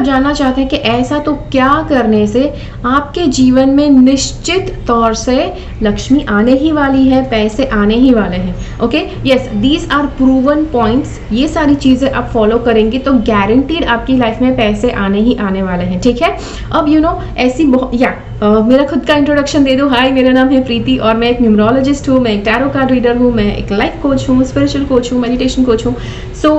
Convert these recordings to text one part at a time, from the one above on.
जानना चाहते हैं कि ऐसा तो क्या करने से आपके जीवन में निश्चित तौर से लक्ष्मी आने ही वाली है, पैसे आने ही वाले हैं। Okay, yes, these are proven points. ये सारी चीज़ें आप फॉलो करेंगे तो गारंटीड आपकी लाइफ में पैसे आने ही आने वाले हैं। ठीक है, अब ऐसी मेरा खुद का इंट्रोडक्शन दे दो। हाय, मेरा नाम है प्रीति और मैं एक न्यूमरोलॉजिस्ट हूँ, मैं एक टैरो कार्ड रीडर हूँ, मैं एक लाइफ कोच हूँ, स्पिरिचुअल कोच हूँ, मेडिटेशन कोच हूँ। सो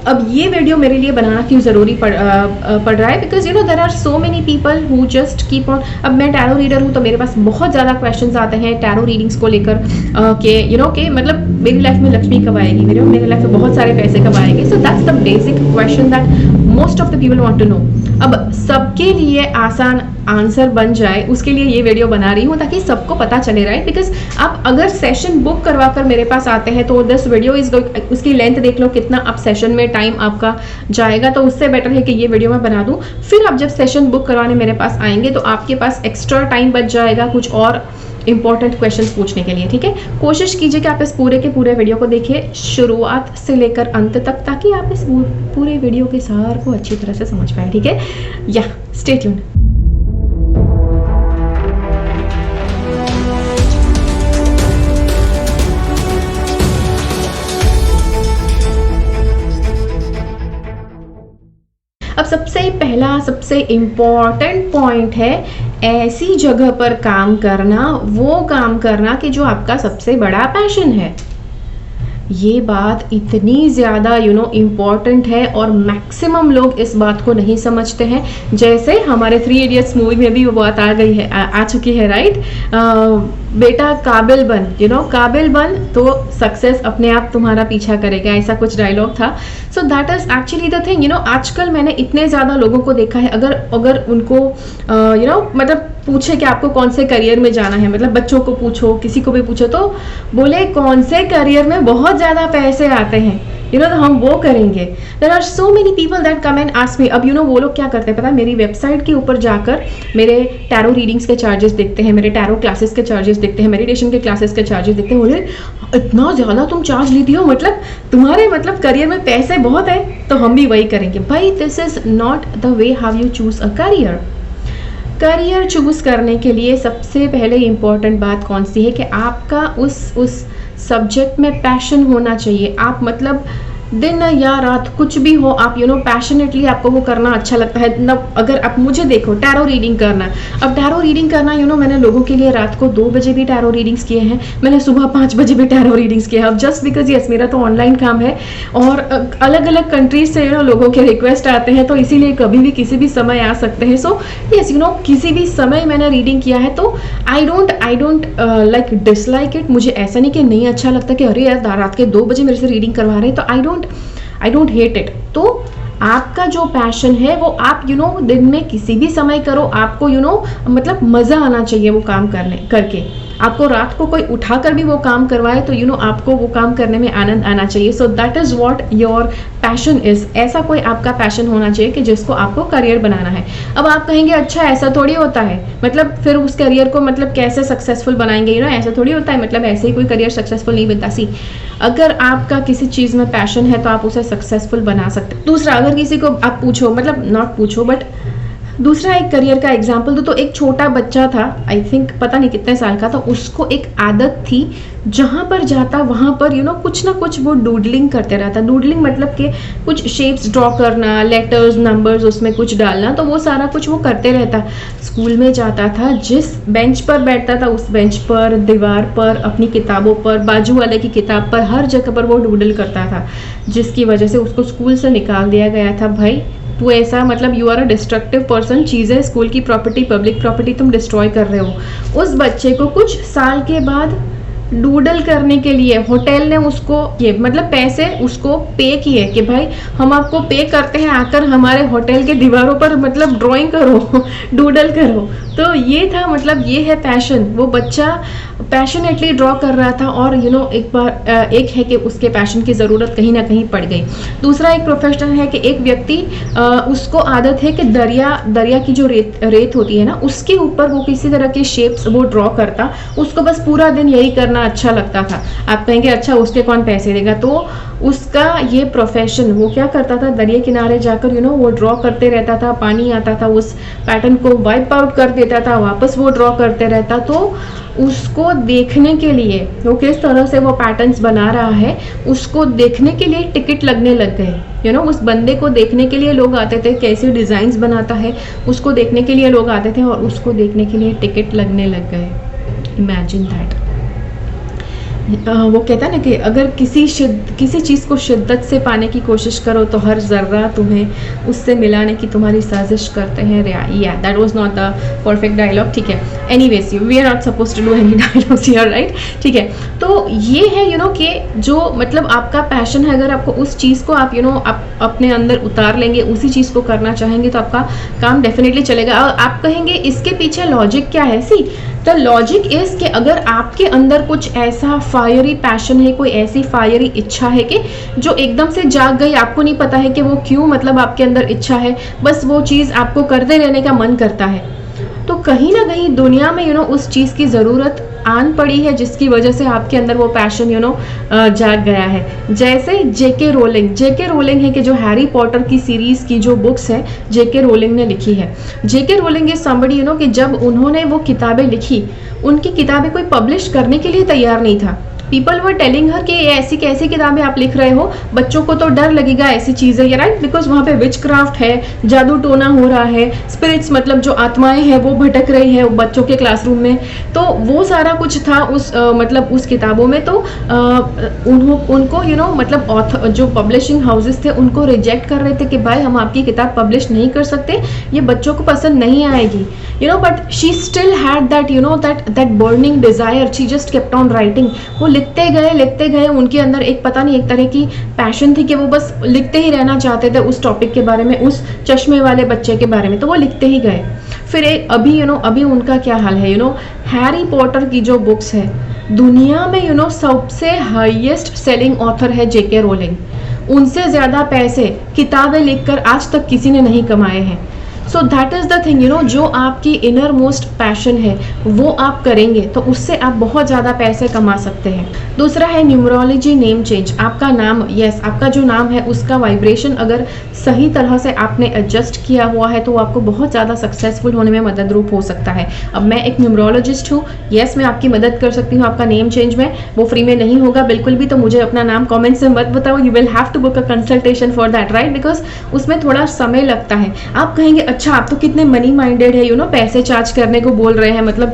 अब ये वीडियो मेरे लिए बनाना क्यों ज़रूरी पड़ रहा है, because there are so many people who just keep on. अब मैं टैरो रीडर हूँ तो मेरे पास बहुत ज़्यादा क्वेश्चंस आते हैं टैरो रीडिंग्स को लेकर के मतलब मेरी लाइफ में लक्ष्मी कब आएगी, मेरे लाइफ में बहुत सारे पैसे कब आएंगे। So that's the basic question that most of the people want to know. अब सबके लिए आसान आंसर बन जाए उसके लिए ये वीडियो बना रही हूँ ताकि सबको पता चले, राइट। बिकॉज आप अगर सेशन बुक करवा कर मेरे पास आते हैं तो दिस वीडियो इज उसकी लेंथ देख लो कितना आप सेशन में टाइम आपका जाएगा, तो उससे बेटर है कि ये वीडियो मैं बना दूँ। फिर आप जब सेशन बुक करवाने मेरे पास आएंगे तो आपके पास एक्स्ट्रा टाइम बच जाएगा कुछ और इंपॉर्टेंट क्वेश्चंस पूछने के लिए। ठीक है, कोशिश कीजिए कि आप इस पूरे के पूरे वीडियो को देखिए शुरुआत से लेकर अंत तक, ताकि आप इस पूरे वीडियो के सार को अच्छी तरह से समझ पाए। ठीक है, या स्टे ट्यून्ड। अब सबसे इम्पॉर्टेंट पॉइंट है ऐसी जगह पर काम करना, वो काम करना कि जो आपका सबसे बड़ा पैशन है। ये बात इतनी ज़्यादा इम्पॉर्टेंट है और मैक्सिमम लोग इस बात को नहीं समझते हैं। जैसे हमारे 3 इडियट्स मूवी में भी वो बात आ गई है, आ चुकी है, राइट। बेटा काबिल बन, काबिल बन तो सक्सेस अपने आप तुम्हारा पीछा करेगा, ऐसा कुछ डायलॉग था। So that is actually the thing. आजकल मैंने इतने ज़्यादा लोगों को देखा है, अगर उनको मतलब पूछे कि आपको कौन से करियर में जाना है, मतलब बच्चों को पूछो, किसी को भी पूछो, तो बोले कौन से करियर में बहुत ज़्यादा पैसे आते हैं, तो हम वो करेंगे। There are so many people that come and ask me. अब वो लोग क्या करते हैं पता है, मेरी वेबसाइट के ऊपर जाकर मेरे टैरो रीडिंग्स के चार्जेस देखते हैं, मेरे टैरो क्लासेस के चार्जेस देखते हैं, मेडिटेशन के क्लासेस के चार्जेस देखते हैं। बोले इतना ज़्यादा तुम चार्ज लेती हो, मतलब तुम्हारे करियर में पैसे बहुत है, तो हम भी वही करेंगे। भाई, this is not the way how you choose a career choose करने के लिए सबसे पहले इंपॉर्टेंट बात कौन सी है कि आपका उस सब्जेक्ट में पैशन होना चाहिए। आप मतलब दिन या रात कुछ भी हो, आप पैशनेटली आपको वो करना अच्छा लगता है ना। अगर आप मुझे देखो, टैरो रीडिंग करना, अब टैरो रीडिंग करना मैंने लोगों के लिए रात को 2 बजे भी टैरो रीडिंग्स किए हैं, मैंने सुबह 5 बजे भी टैरो रीडिंग्स किए हैं। अब जस्ट बिकॉज यस, मेरा तो ऑनलाइन काम है और अलग अलग कंट्रीज से लोगों के रिक्वेस्ट आते हैं, तो इसीलिए कभी भी किसी भी समय आ सकते हैं। सो यस, किसी भी समय मैंने रीडिंग किया है, तो I don't like dislike it. मुझे ऐसा नहीं कि नहीं अच्छा लगता कि अरे यार रात के 2 बजे मेरे से रीडिंग करवा रहे हैं, तो आई डोंट हेट इट। तो आपका जो पैशन है वो आप दिन में किसी भी समय करो, आपको मतलब मज़ा आना चाहिए वो काम करके। आपको रात को कोई उठाकर भी वो काम करवाए तो आपको वो काम करने में आनंद आना चाहिए। So that is what your passion is. ऐसा कोई आपका पैशन होना चाहिए कि जिसको आपको करियर बनाना है। अब आप कहेंगे अच्छा ऐसा थोड़ी होता है, मतलब फिर उस करियर को कैसे सक्सेसफुल बनाएंगे, ऐसा थोड़ी होता है, मतलब ऐसे ही कोई करियर सक्सेसफुल नहीं बनता। सी, अगर आपका किसी चीज़ में पैशन है तो आप उसे सक्सेसफुल बना सकते। दूसरा, अगर किसी को आप पूछो, मतलब नॉट पूछो बट दूसरा एक करियर का एग्जाम्पल दो, तो एक छोटा बच्चा था, आई थिंक पता नहीं कितने साल का था, उसको एक आदत थी जहाँ पर जाता वहाँ पर कुछ ना कुछ वो डूडलिंग करते रहता। डूडलिंग मतलब कि कुछ शेप्स ड्रॉ करना, लेटर्स, नंबर्स उसमें कुछ डालना, तो वो सारा कुछ वो करते रहता। स्कूल में जाता था, जिस बेंच पर बैठता था उस बेंच पर, दीवार पर, अपनी किताबों पर, बाजू वाले की किताब पर, हर जगह पर वो डूडल करता था, जिसकी वजह से उसको स्कूल से निकाल दिया गया था। भाई तू ऐसा, मतलब you are a destructive person, चीज़ें, स्कूल की प्रॉपर्टी, पब्लिक प्रॉपर्टी तुम डिस्ट्रॉय कर रहे हो। उस बच्चे को कुछ साल के बाद डूडल करने के लिए होटल ने उसको मतलब पैसे उसको पे किए कि भाई हम आपको पे करते हैं, आकर हमारे होटल के दीवारों पर मतलब ड्राइंग करो, डूडल करो। तो ये था, मतलब ये है पैशन। वो बच्चा पैशनेटली ड्रॉ कर रहा था और एक है कि उसके पैशन की ज़रूरत कहीं ना कहीं पड़ गई। दूसरा एक प्रोफेशनल है कि एक व्यक्ति उसको आदत है कि दरिया की जो रेत होती है ना, उसके ऊपर वो किसी तरह के शेप्स वो ड्रॉ करता, उसको बस पूरा दिन यही करना अच्छा लगता था। आप कहेंगे अच्छा उसके कौन पैसे देगा, तो उसका ये प्रोफेशन, वो क्या करता था, दरिया किनारे जाकर वो ड्रॉ करते रहता था, पानी आता था उस पैटर्न को वाइप आउट कर देता था, वापस वो ड्रॉ करते रहता। तो उसको देखने के लिए वो किस तरह से वो पैटर्न्स बना रहा है, उसको देखने के लिए टिकट लगने लग गए। उस बंदे को देखने के लिए लोग आते थे, कैसे डिज़ाइंस बनाता है उसको देखने के लिए लोग आते थे, और उसको देखने के लिए टिकट लगने लग गए। Imagine that. वो कहता है ना कि अगर किसी चीज़ को शिद्दत से पाने की कोशिश करो तो हर ज़र्रा तुम्हें उससे मिलाने की तुम्हारी साजिश करते हैं। या that was not the perfect dialogue, ठीक है। Anyways we are not suppose to do any dialogues here, right, ठीक है। तो ये है कि जो मतलब आपका पैशन है, अगर आपको उस चीज़ को आप आप अपने अंदर उतार लेंगे, उसी चीज़ को करना चाहेंगे तो आपका काम डेफिनेटली चलेगा। आप कहेंगे इसके पीछे लॉजिक क्या है? सी द लॉजिक इज कि अगर आपके अंदर कुछ ऐसा फायरी पैशन है, कोई ऐसी फायरी इच्छा है कि जो एकदम से जाग गई, आपको नहीं पता है कि वो क्यों, मतलब आपके अंदर इच्छा है, बस वो चीज़ आपको करते रहने का मन करता है, तो कहीं ना कहीं दुनिया में उस चीज़ की ज़रूरत आन पड़ी है, जिसकी वजह से आपके अंदर वो पैशन जाग गया है। जैसे जेके रोलिंग है कि जो हैरी पॉटर की सीरीज की जो बुक्स है जेके रोलिंग ने लिखी है। जेके रोलिंग इज समबडी कि जब उन्होंने वो किताबें लिखी, उनकी किताबें कोई पब्लिश करने के लिए तैयार नहीं था। पीपल वर टेलिंग हर कि ऐसी कैसी किताबें आप लिख रहे हो, बच्चों को तो डर लगेगा ऐसी चीज़ें, राइट, बिकॉज वहाँ पे विच क्राफ्ट है, जादू टोना हो रहा है, स्पिरिट्स मतलब जो आत्माएं हैं वो भटक रही है बच्चों के क्लासरूम में, तो वो सारा कुछ था मतलब उस किताबों में। तो उनको मतलब ऑथर जो पब्लिशिंग हाउसेस थे उनको रिजेक्ट कर रहे थे कि भाई हम आपकी किताब पब्लिश नहीं कर सकते, ये बच्चों को पसंद नहीं आएगी, but she still had that burning desire, she just kept on writing. वो लिखते गए, उनके अंदर एक पता नहीं एक तरह की पैशन थी कि वो बस लिखते ही रहना चाहते थे उस टॉपिक के बारे में, उस चश्मे वाले बच्चे के बारे में, तो वो लिखते ही गए। फिर अभी उनका क्या हाल है, हैरी पॉटर की जो बुक्स है दुनिया में सबसे हाईएस्ट सेलिंग ऑथर है जेके रोलिंग। उनसे ज्यादा पैसे किताबें लिखकर आज तक किसी ने नहीं कमाए हैं। So that is the thing, जो आपकी इनर मोस्ट पैशन है वो आप करेंगे तो उससे आप बहुत ज़्यादा पैसे कमा सकते हैं। दूसरा है न्यूमरोलॉजी नेम चेंज। आपका नाम, आपका जो नाम है उसका वाइब्रेशन अगर सही तरह से आपने एडजस्ट किया हुआ है तो वो आपको बहुत ज़्यादा सक्सेसफुल होने में मदद रूप हो सकता है। अब मैं एक न्यूमरोलॉजिस्ट हूँ, मैं आपकी मदद कर सकती हूँ आपका नेम चेंज में, वो फ्री में नहीं होगा बिल्कुल भी, तो मुझे अपना नाम कॉमेंट से मत बताओ, you will have to book a consultation for that, right, because उसमें थोड़ा समय लगता है। आप कहेंगे अच्छा आप तो कितने मनी माइंडेड है, पैसे चार्ज करने को बोल रहे हैं, मतलब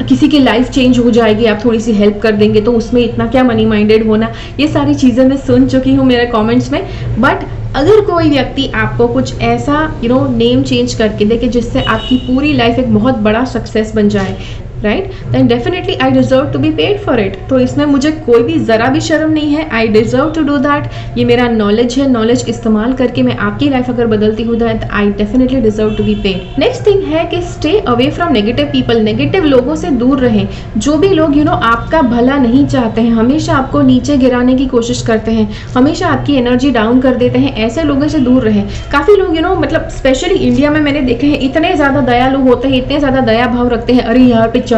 किसी की लाइफ चेंज हो जाएगी, आप थोड़ी सी हेल्प कर देंगे तो उसमें इतना क्या मनी माइंडेड होना। ये सारी चीज़ें मैं सुन चुकी हूँ मेरे कमेंट्स में। बट अगर कोई व्यक्ति आपको कुछ ऐसा नेम चेंज करके दे कि जिससे आपकी पूरी लाइफ एक बहुत बड़ा सक्सेस बन जाए, right, then definitely I deserve to be paid for it. तो इसमें मुझे कोई भी ज़रा भी शर्म नहीं है, I deserve to do that. ये मेरा नॉलेज है, नॉलेज इस्तेमाल करके मैं आपकी लाइफ अगर बदलती हूँ that I definitely deserve to be paid. Next thing है कि stay away from negative people. नेगेटिव लोगों से दूर रहें। जो भी लोग आपका भला नहीं चाहते हैं, हमेशा आपको नीचे गिराने की कोशिश करते हैं, हमेशा आपकी एनर्जी डाउन कर देते हैं, ऐसे लोगों से दूर रहें। काफ़ी लोग मतलब स्पेशली इंडिया में मैंने देखे हैं, इतने ज़्यादा दयालु होते हैं, इतने ज़्यादा दया भाव रखते हैं, अरे यार बेचारे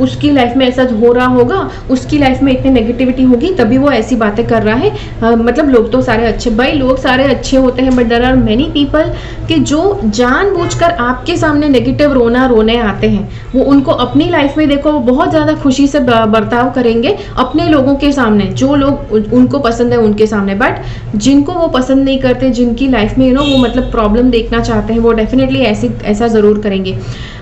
उसकी लाइफ में ऐसा हो रहा होगा, उसकी लाइफ में इतनी नेगेटिविटी होगी तभी वो ऐसी बातें कर रहा है। मतलब लोग तो सारे अच्छे, भाई लोग सारे अच्छे होते हैं, but there are many people कि जो जानबूझकर आपके सामने नेगेटिव रोने आते हैं। वो उनको अपनी लाइफ में देखो वो बहुत ज़्यादा खुशी से बर्ताव करेंगे अपने लोगों के सामने, जो लोग उनको पसंद है उनके सामने, बट जिनको वो पसंद नहीं करते, जिनकी लाइफ में वो मतलब प्रॉब्लम देखना चाहते हैं, वो डेफिनेटली ऐसा ज़रूर करेंगे।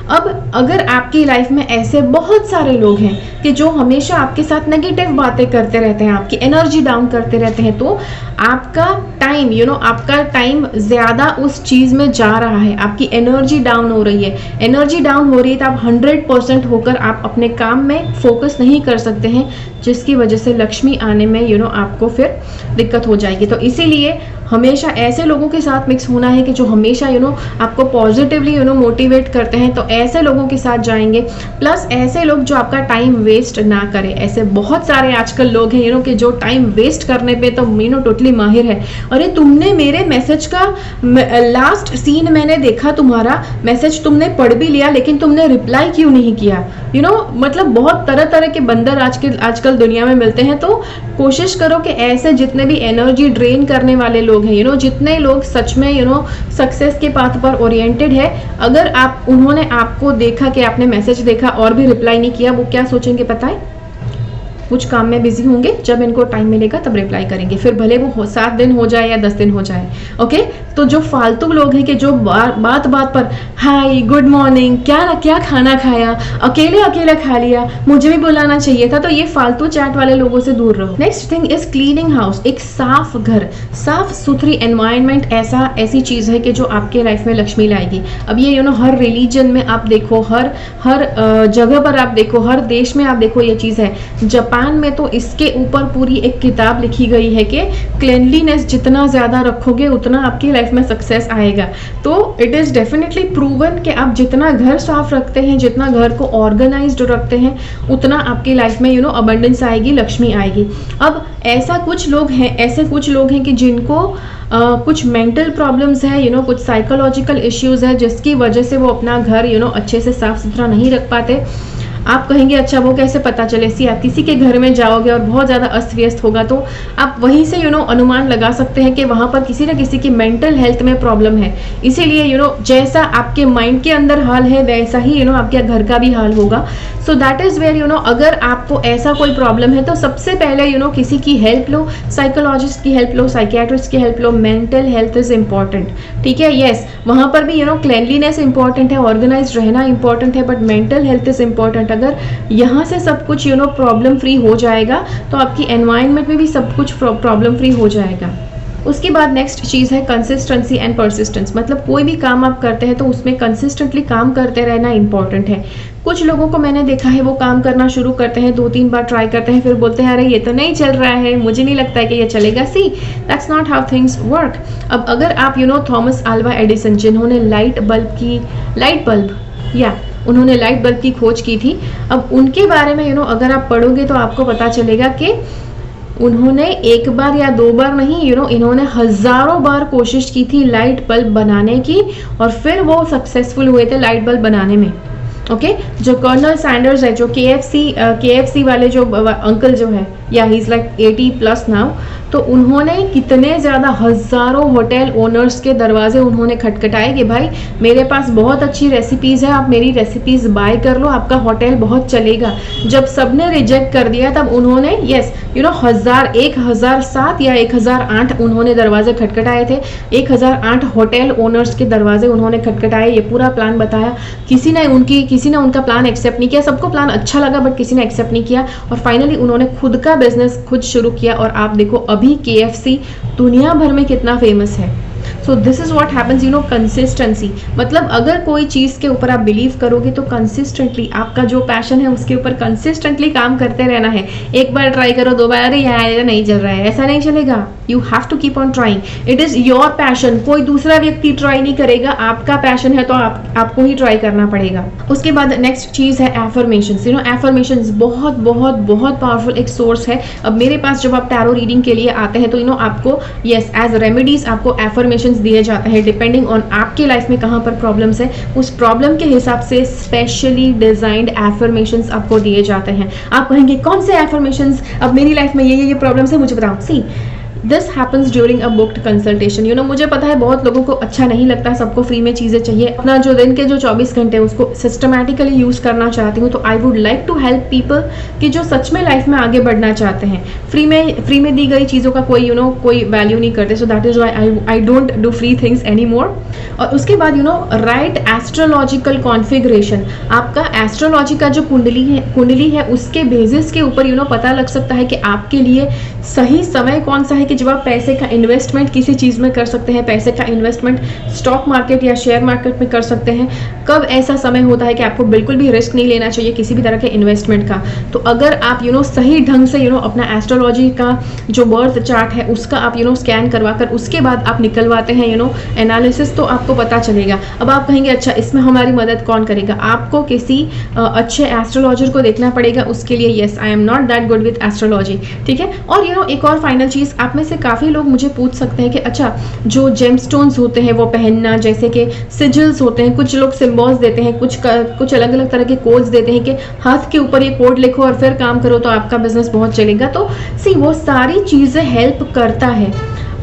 अब अगर आपकी लाइफ में ऐसे बहुत सारे लोग हैं कि जो हमेशा आपके साथ नेगेटिव बातें करते रहते हैं, आपकी एनर्जी डाउन करते रहते हैं, तो आपका टाइम आपका टाइम ज़्यादा उस चीज़ में जा रहा है, आपकी एनर्जी डाउन हो रही है। एनर्जी डाउन हो रही है तो आप 100% होकर आप अपने काम में फोकस नहीं कर सकते हैं, जिसकी वजह से लक्ष्मी आने में आपको फिर दिक्कत हो जाएगी। तो इसीलिए हमेशा ऐसे लोगों के साथ मिक्स होना है कि जो हमेशा आपको पॉजिटिवली मोटिवेट करते हैं, तो ऐसे लोगों के साथ जाएंगे। प्लस ऐसे लोग जो आपका टाइम वेस्ट ना करें। ऐसे बहुत सारे आजकल लोग हैं कि जो टाइम वेस्ट करने पे तो टोटली माहिर है। अरे तुमने मेरे मैसेज का लास्ट सीन मैंने देखा, तुम्हारा मैसेज तुमने पढ़ भी लिया लेकिन तुमने रिप्लाई क्यों नहीं किया, मतलब बहुत तरह तरह के बंदर आजकल दुनिया में मिलते हैं। तो कोशिश करो कि ऐसे जितने भी एनर्जी ड्रेन करने वाले लोग हैं, जितने लोग सच में सक्सेस के पाथ पर ओरिएंटेड है, अगर उन्होंने आपको देखा कि आपने मैसेज देखा और भी रिप्लाई नहीं किया, वो क्या सोचेंगे पता है? कुछ काम में बिजी होंगे, जब इनको टाइम मिलेगा तब रिप्लाई करेंगे, फिर भले वो 7 दिन हो जाए या 10 दिन हो जाए। ओके, तो जो फालतू लोग हैं कि जो बात बात पर हाय गुड मॉर्निंग, क्या खाना खाया, अकेले खा लिया, मुझे भी बुलाना चाहिए था, तो ये फालतू चैट वाले लोगों से दूर रहो। Next thing is cleaning house. एक साफ घर, साफ सुथरी एनवायरनमेंट ऐसी चीज है कि जो आपके लाइफ में लक्ष्मी लाएगी। अब ये हर रिलीजन में आप देखो, हर जगह पर आप देखो, हर देश में आप देखो, ये चीज है। जापान में तो इसके ऊपर पूरी एक किताब लिखी गई है कि क्लीनलीनेस जितना ज्यादा रखोगे उतना आपकी लाइफ में सक्सेस आएगा। तो इट इज डेफिनेटली प्रूवन कि आप जितना घर साफ रखते हैं, जितना घर को ऑर्गेनाइज्ड रखते हैं, उतना आपकी लाइफ में अबंडेंस आएगी, लक्ष्मी आएगी। अब ऐसे कुछ लोग हैं कि जिनको कुछ मेंटल प्रॉब्लम्स है, कुछ साइकोलॉजिकल इश्यूज है, जिसकी वजह से वो अपना घर अच्छे से साफ सुथरा नहीं रख पाते। आप कहेंगे अच्छा वो कैसे पता चले? आप किसी के घर में जाओगे और बहुत ज़्यादा अस्त व्यस्त होगा, तो आप वहीं से अनुमान लगा सकते हैं कि वहाँ पर किसी न किसी की मेंटल हेल्थ में प्रॉब्लम है। इसीलिए जैसा आपके माइंड के अंदर हाल है, वैसा ही आपके घर का भी हाल होगा। सो दैट इज़ वेयर अगर आपको ऐसा कोई प्रॉब्लम है तो सबसे पहले किसी की हेल्प लो, साइकोलॉजिस्ट की हेल्प लो, साइकियाट्रिस्ट की help low. Mental health is important, ठीक है? यस, वहाँ पर भी क्लीनलीनेस इंपॉर्टेंट है, ऑर्गेनाइज रहना इंपॉर्टेंट है, but mental health is important. अगर यहाँ से सब कुछ प्रॉब्लम फ्री हो जाएगा तो आपकी एनवायरनमेंट में भी सब कुछ प्रॉब्लम फ्री हो जाएगा। उसके बाद नेक्स्ट चीज़ है कंसिस्टेंसी एंड परसिस्टेंस। मतलब कोई भी काम आप करते हैं तो उसमें कंसिस्टेंटली काम करते रहना इंपॉर्टेंट है। कुछ लोगों को मैंने देखा है वो काम करना शुरू करते हैं, 2-3 बार ट्राई करते हैं, फिर बोलते हैं अरे ये तो नहीं चल रहा है, मुझे नहीं लगता है कि ये चलेगा। See, that's not how things work. अब अगर आप थॉमस अल्वा एडिसन, जिन्होंने लाइट बल्ब की खोज की थी, अब उनके बारे में अगर आप पढ़ोगे तो आपको पता चलेगा कि उन्होंने 1 बार या 2 बार नहीं, इन्होंने हजारों बार कोशिश की थी लाइट बल्ब बनाने की, और फिर वो सक्सेसफुल हुए थे लाइट बल्ब बनाने में। ओके, जो कर्नल सैंडर्स है, जो KFC वाले जो अंकल जो है, या ही इज लाइक 80+ नाउ, तो उन्होंने कितने ज़्यादा हज़ारों होटल ओनर्स के दरवाजे उन्होंने खटखटाए कि भाई मेरे पास बहुत अच्छी रेसिपीज़ है, आप मेरी रेसिपीज़ बाय कर लो, आपका होटल बहुत चलेगा। जब सबने रिजेक्ट कर दिया तब उन्होंने 1007 या 1008 उन्होंने दरवाजे खटखटाए थे। 1008 होटल ओनर्स के दरवाजे उन्होंने खटखटाए, ये पूरा प्लान बताया। किसी ने उनका प्लान एक्सेप्ट नहीं किया। सबको प्लान अच्छा लगा बट किसी ने एक्सेप्ट नहीं किया, और फाइनली उन्होंने खुद का बिजनेस खुद शुरू किया। और आप देखो अभी KFC दुनिया भर में कितना फेमस है। So this is what happens, consistency. मतलब अगर कोई चीज़ के ऊपर आप बिलीव करोगे तो कंसिस्टेंटली आपका जो पैशन है उसके ऊपर कंसिस्टेंटली काम करते रहना है। 1 बार ट्राई करो, 2 बार अरे यार नहीं चल रहा है, ऐसा नहीं चलेगा। You have to keep on trying. It is your passion, कोई दूसरा व्यक्ति ट्राई नहीं करेगा। आपका पैशन है तो आपको ही ट्राई करना पड़ेगा। उसके बाद नेक्स्ट चीज़ है एफर्मेशंस। एफर्मेशंस बहुत बहुत बहुत पावरफुल एक सोर्स है। अब मेरे पास जब आप टैरो रीडिंग के लिए आते हैं तो आपको एज रेमेडीज आपको एफर्मेशंस दिए जाते हैं, डिपेंडिंग ऑन आपके लाइफ में कहाँ पर प्रॉब्लम्स है, उस प्रॉब्लम के हिसाब से स्पेशली डिजाइंड एफर्मेशंस आपको दिए जाते हैं। आप कहेंगे कौन से एफर्मेशंस, अब मेरी लाइफ में ये प्रॉब्लम्स है, मुझे बताओ। See, this happens during a booked consultation. मुझे पता है बहुत लोगों को अच्छा नहीं लगता, सबको फ्री में चीज़ें चाहिए। अपना जो दिन के जो 24 घंटे उसको सिस्टमैटिकली यूज़ करना चाहती हूँ, तो I would like to help people कि जो सच में लाइफ में आगे बढ़ना चाहते हैं। फ्री में दी गई चीज़ों का कोई वैल्यू नहीं करते। So that is why I don't do free things any more. और उसके बाद राइट एस्ट्रोलॉजिकल कॉन्फ़िगरेशन। आपका एस्ट्रोलॉजी का जो कुंडली है उसके बेसिस के ऊपर पता लग सकता है कि आपके लिए सही समय कौन सा है कि जब आप पैसे का इन्वेस्टमेंट किसी चीज़ में कर सकते हैं, पैसे का इन्वेस्टमेंट स्टॉक मार्केट या शेयर मार्केट में कर सकते हैं। कब ऐसा समय होता है कि आपको बिल्कुल भी रिस्क नहीं लेना चाहिए किसी भी तरह के इन्वेस्टमेंट का। तो अगर आप सही ढंग से अपना एस्ट्रोलॉजी का जो बर्थ चार्ट है उसका आप स्कैन करवा कर उसके बाद आप निकलवाते हैं एनालिसिस, तो आपको पता चलेगा। अब आप कहेंगे अच्छा इसमें हमारी मदद कौन करेगा? आपको किसी अच्छे एस्ट्रोलॉजर को देखना पड़ेगा उसके लिए। Yes, I am not that good with astrology, ठीक है। और एक और फाइनल चीज़, आप में से काफ़ी लोग मुझे पूछ सकते हैं कि अच्छा, जो जेमस्टोन्स होते हैं वो पहनना, जैसे कि सिजिल्स होते हैं, कुछ लोग सिम्बॉल्स देते हैं, कुछ अलग अलग तरह के कोड्स देते हैं कि हाथ के ऊपर ये कोड लिखो और फिर काम करो तो आपका बिजनेस बहुत चलेगा। तो सी वो सारी चीज़ें हेल्प करता है,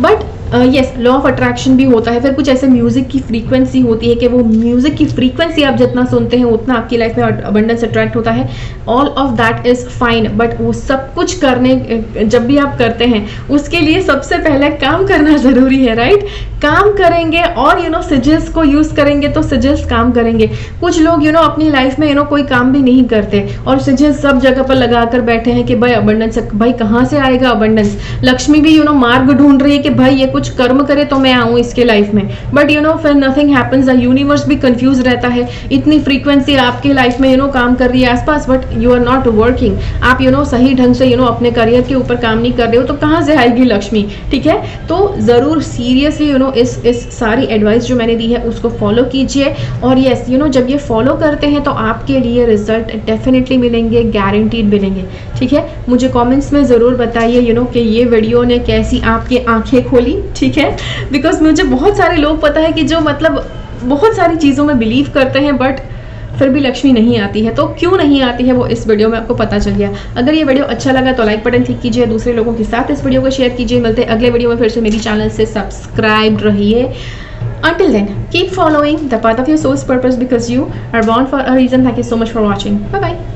but yes, law of attraction भी होता है। फिर कुछ ऐसे म्यूजिक की फ्रीक्वेंसी होती है कि वो म्यूजिक की फ्रीक्वेंसी आप जितना सुनते हैं उतना आपकी लाइफ में अबंडेंस अट्रैक्ट होता है। All of that is fine, but वो सब कुछ करने जब भी आप करते हैं उसके लिए सबसे पहले काम करना जरूरी है, राइट? काम करेंगे और सिजिल्स को यूज करेंगे तो सिजिल्स काम करेंगे। कुछ लोग अपनी लाइफ में कोई काम भी नहीं करते और सिजिल्स सब जगह पर लगा कर बैठे हैं कि भाई अबंडेंस, भाई कहाँ से आएगा अबंडेंस? लक्ष्मी भी मार्ग ढूंढ रही है कि भाई ये कुछ कर्म करे तो मैं आऊं इसके लाइफ में, बट फिर नथिंग हैपेंस। द यूनिवर्स भी कंफ्यूज रहता है। इतनी फ्रीक्वेंसी आपके लाइफ में काम कर रही है आसपास, but you are not working. आप सही ढंग से अपने करियर के ऊपर काम नहीं कर रहे हो तो कहाँ से आएगी लक्ष्मी? ठीक है, तो जरूर सीरियसली इस सारी एडवाइस जो मैंने दी है उसको फॉलो कीजिए। और यस, जब ये फॉलो करते हैं तो आपके लिए रिजल्ट डेफिनेटली मिलेंगे, गारंटीड मिलेंगे। ठीक है, मुझे कमेंट्स में ज़रूर बताइए कि ये वीडियो ने कैसी आपकी आंखें खोली। ठीक है, बिकॉज मुझे बहुत सारे लोग पता है कि जो मतलब बहुत सारी चीज़ों में बिलीव करते हैं बट फिर भी लक्ष्मी नहीं आती है। तो क्यों नहीं आती है वो इस वीडियो में आपको पता चल गया। अगर ये वीडियो अच्छा लगा तो लाइक बटन क्लिक कीजिए, दूसरे लोगों के साथ इस वीडियो को शेयर कीजिए। मिलते हैं अगले वीडियो में, फिर से मेरी चैनल से सब्सक्राइब रहिए। Until then, keep following the path of your soul's purpose because you are born for a reason. Thank you so much for watching. Bye bye.